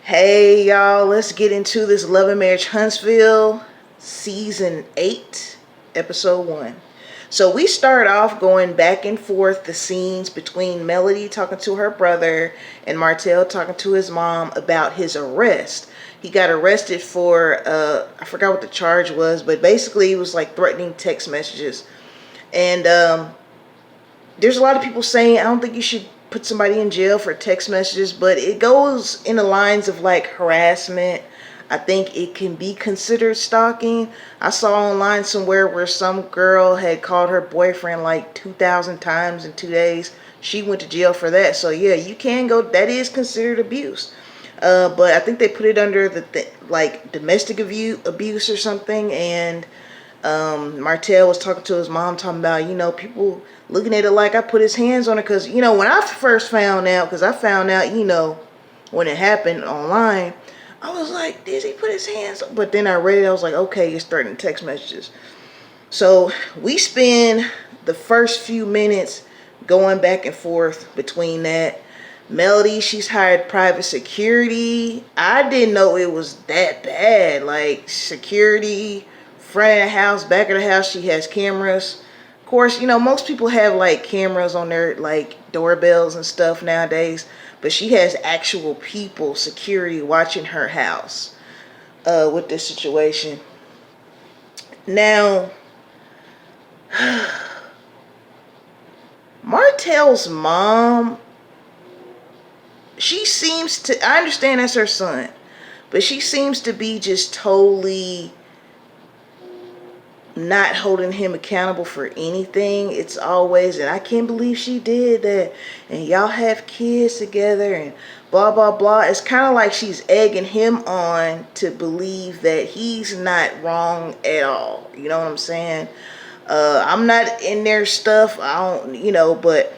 Hey y'all, let's get into this Love and Marriage Huntsville season 8, episode 1. So we start off going back and forth the scenes between Melody talking to her brother and Martell talking to his mom about his arrest. He got arrested for I forgot what the charge was, but basically it was like threatening text messages. And there's a lot of people saying I don't think you should put somebody in jail for text messages, but it goes in the lines of like harassment. I think it can be considered stalking. I saw online somewhere where some girl had called her boyfriend like 2,000 times in 2 days. She went to jail for that. So yeah, you can go. That is considered abuse. But I think they put it under like domestic abuse or something. And Martell was talking to his mom, talking about, people looking at it like I put his hands on her. Because, when I first found out, because I found out, when it happened online, I was like, did he put his hands on? But then I read it, I was like, okay, it's threatening text messages. So we spend the first few minutes going back and forth between that. Melody, she's hired private security. I didn't know it was that bad. Like, security, front of the house, back of the house, she has cameras. Of course, most people have like cameras on their like doorbells and stuff nowadays, but she has actual people, security watching her house with this situation. Now, Martell's mom, she seems to, I understand that's her son, but she seems to be just totally not holding him accountable for anything. It's always, and I can't believe she did that, and y'all have kids together, and blah blah blah. It's kind of like she's egging him on to believe that he's not wrong at all. You know what I'm saying? I'm not in their stuff. I don't, but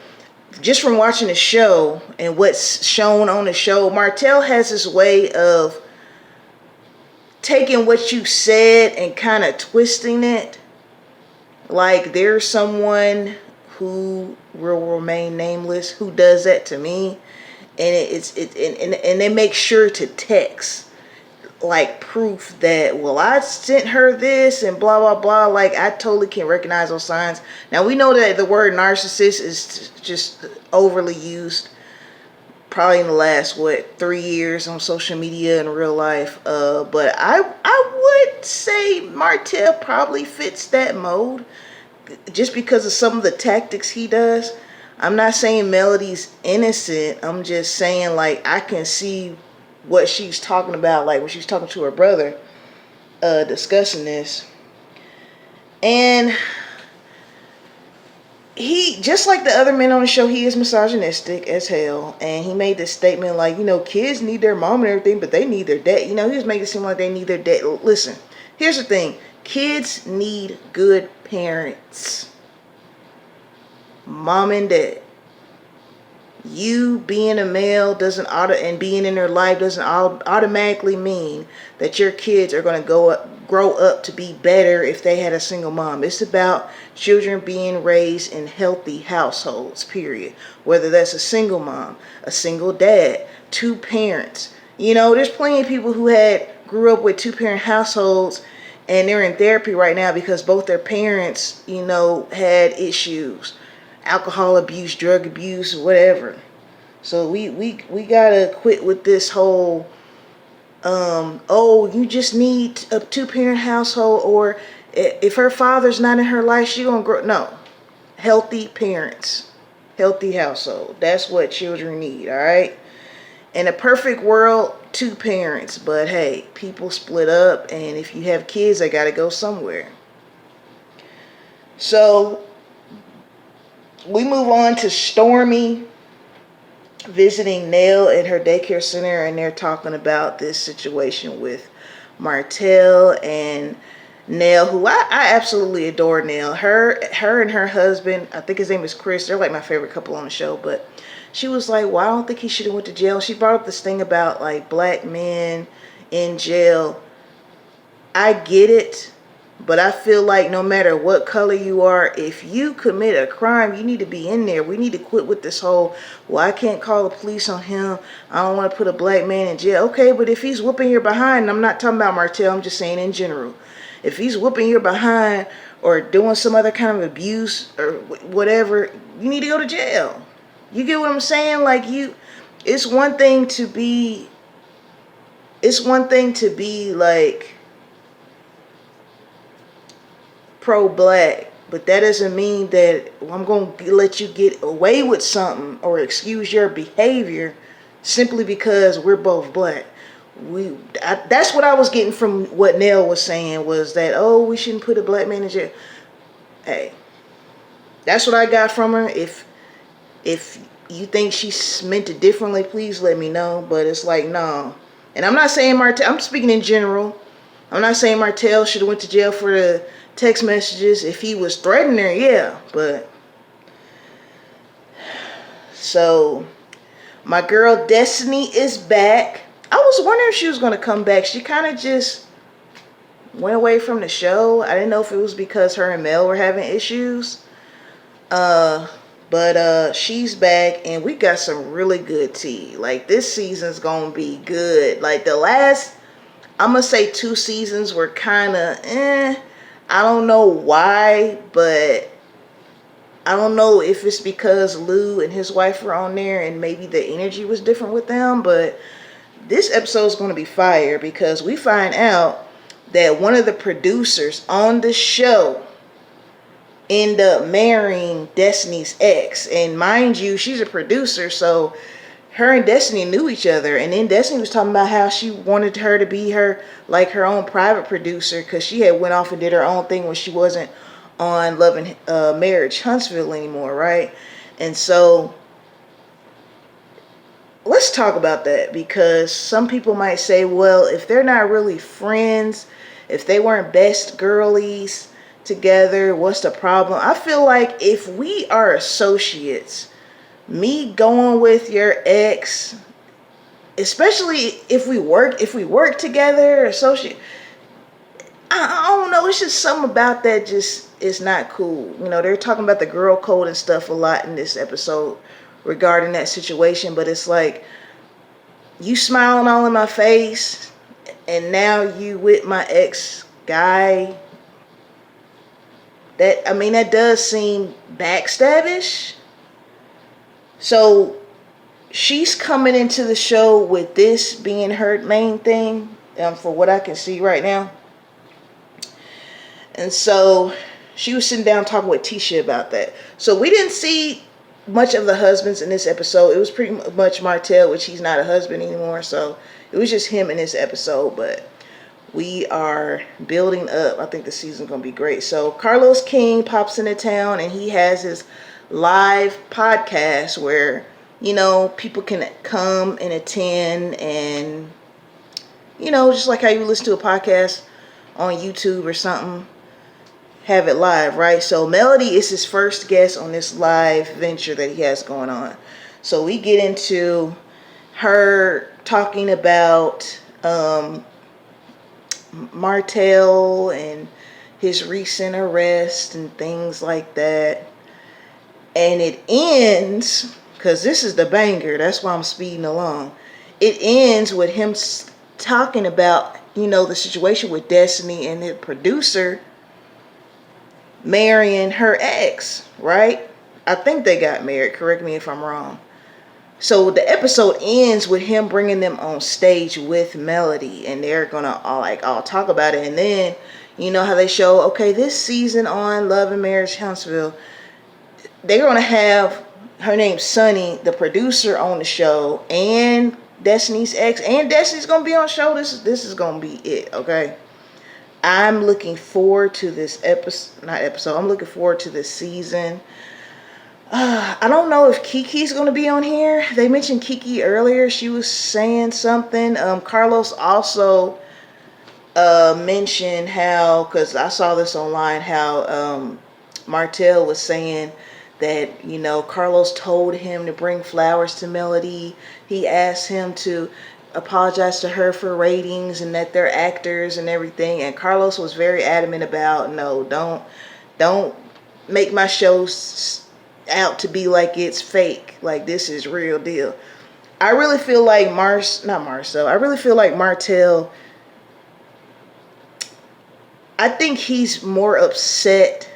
just from watching the show and what's shown on the show, Martell has this way of taking what you said and kind of twisting it. Like, there's someone who will remain nameless who does that to me, and and they make sure to text like proof that, well, I sent her this and blah blah blah. Like, I totally can recognize those signs. Now we know that the word narcissist is just overly used probably in the last 3 years on social media and real life, but I would say Martell probably fits that mold just because of some of the tactics he does. I'm not saying Melody's innocent. I'm just saying, like, I can see what she's talking about, like when she's talking to her brother, discussing this. And he, just like the other men on the show, he is misogynistic as hell. And he made this statement like, kids need their mom and everything, but they need their dad. He was making it seem like they need their dad. Listen, here's the thing. Kids need good parents. Mom and dad. You being a male and being in their life doesn't automatically mean that your kids are going to grow up to be better if they had a single mom. It's about children being raised in healthy households, period. Whether that's a single mom, a single dad, two parents. There's plenty of people who grew up with two-parent households, and they're in therapy right now because both their parents, had issues. Alcohol abuse, drug abuse, whatever. So we gotta quit with this whole you just need a two-parent household, or if her father's not in her life, she gonna grow. No. Healthy parents, healthy household. That's what children need. All right. In a perfect world, two parents, but hey, people split up, and if you have kids, they gotta go somewhere. So we move on to Stormy visiting Nell at her daycare center, and they're talking about this situation with Martell and Nell, who I absolutely adore. Nell, her and her husband, I think his name is Chris. They're like my favorite couple on the show. But she was like, well, I don't think he should have went to jail. She brought up this thing about like black men in jail. I get it. But I feel like no matter what color you are, if you commit a crime, you need to be in there. We need to quit with this whole, well, I can't call the police on him. I don't want to put a black man in jail. Okay, but if he's whooping your behind, and I'm not talking about Martell, I'm just saying in general. If he's whooping your behind or doing some other kind of abuse or whatever, you need to go to jail. You get what I'm saying? Like it's one thing to be like pro-black, but that doesn't mean that I'm going to let you get away with something or excuse your behavior simply because we're both black. That's what I was getting from what Nell was saying, was that, oh, we shouldn't put a black man in jail. Hey, that's what I got from her. If you think she's meant it differently, please let me know. But it's like, no. And I'm not saying Martell, I'm speaking in general. I'm not saying Martell should have went to jail for the text messages. If he was threatening her, yeah. But so my girl Destiny is back. I was wondering if she was going to come back. She kind of just went away from the show. I didn't know if it was because her and Mel were having issues. But she's back, and we got some really good tea. Like, this season's going to be good. Like, the last, I'm going to say 2 seasons were kind of, I don't know why, but I don't know if it's because Lou and his wife were on there and maybe the energy was different with them, but this episode is going to be fire because we find out that one of the producers on the show end up marrying Destiny's ex. And mind you, she's a producer, so her and Destiny knew each other. And then Destiny was talking about how she wanted her to be her own private producer because she had went off and did her own thing when she wasn't on Marriage Huntsville anymore, right? And so let's talk about that, because some people might say, well, if they're not really friends, if they weren't best girlies together, what's the problem? I feel like if we are associates, me going with your ex, especially if we work together, associate, I don't know, it's just something about that just is not cool. You know, they're talking about the girl code and stuff a lot in this episode regarding that situation, but it's like, you smiling all in my face and now you with my ex guy. That does seem backstabbish. So she's coming into the show with this being her main thing, for what I can see right now. And so she was sitting down talking with Tisha about that. So we didn't see much of the husbands in this episode. It was pretty much Martell, which he's not a husband anymore. So it was just him in this episode. But we are building up. I think the season's going to be great. So Carlos King pops into town, and he has his live podcast where, you know, people can come and attend, and, you know, just like how you listen to a podcast on YouTube or something, have it live, right? So Melody is his first guest on this live venture that he has going on. So we get into her talking about Martell and his recent arrest and things like that. And it ends, because this is the banger, that's why I'm speeding along. It ends with him talking about, you know, the situation with Destiny and the producer marrying her ex, right? I think they got married, correct me if I'm wrong. So the episode ends with him bringing them on stage with Melody, and they're gonna all talk about it. And then, you know how they show, okay, this season on Love and Marriage Huntsville, they're gonna have her name Sunny, the producer, on the show, and Destiny's ex, and Destiny's gonna be on the show. This is gonna be it, okay? I'm looking forward to this I'm looking forward to this season. I don't know if Kiki's going to be on here. They mentioned Kiki earlier. She was saying something. Carlos also mentioned how, because I saw this online, how Martell was saying that, you know, Carlos told him to bring flowers to Melody. He asked him to apologized to her for ratings and that they're actors and everything. And Carlos was very adamant about, no, don't make my show out to be like it's fake. Like, this is real deal. I really feel like I really feel like Martell, I think he's more upset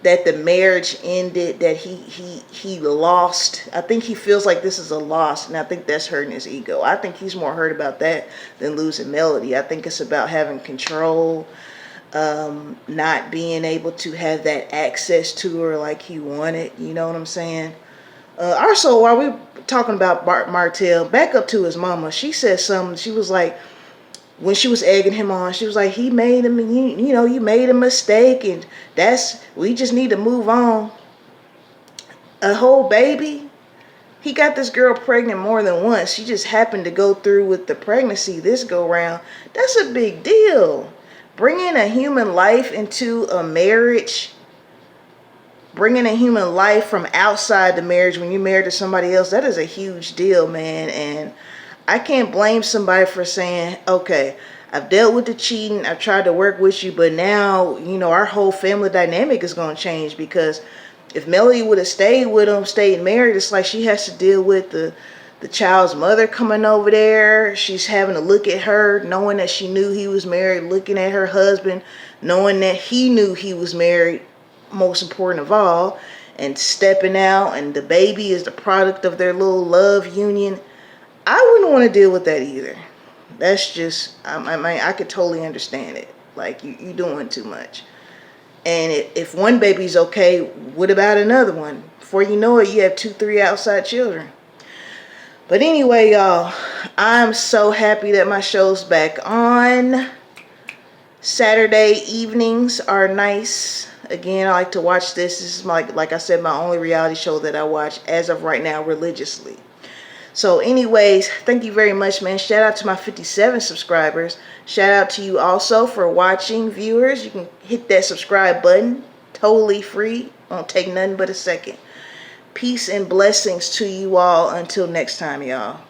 that the marriage ended, that he lost. I think he feels like this is a loss, and I think that's hurting his ego. I think he's more hurt about that than losing Melody. I think it's about having control, not being able to have that access to her like he wanted. You know what I'm saying? Also, while we talking about Martell, back up to his mama, she said something. She was like, when she was egging him on, she was like, he made him, you made a mistake, and we just need to move on. A whole baby? He got this girl pregnant more than once. She just happened to go through with the pregnancy this go round. That's a big deal. Bringing a human life into a marriage, bringing a human life from outside the marriage when you're married to somebody else, that is a huge deal, man. And I can't blame somebody for saying, okay, I've dealt with the cheating, I've tried to work with you, but now, our whole family dynamic is going to change. Because if Melody would have stayed with him, stayed married, it's like she has to deal with the child's mother coming over there. She's having to look at her, knowing that she knew he was married, looking at her husband, knowing that he knew he was married, most important of all, and stepping out, and the baby is the product of their little love union. I wouldn't want to deal with that either. That's just, I could totally understand it. Like, you doing too much. And if one baby's okay, what about another one? Before you know it, you have 2-3 outside children. But anyway, y'all, I'm so happy that my show's back on. Saturday evenings are nice. Again, I like to watch this. This is like I said, my only reality show that I watch as of right now religiously. So anyways, thank you very much, man. Shout out to my 57 subscribers. Shout out to you also for watching, viewers. You can hit that subscribe button. Totally free. Won't take nothing but a second. Peace and blessings to you all. Until next time, y'all.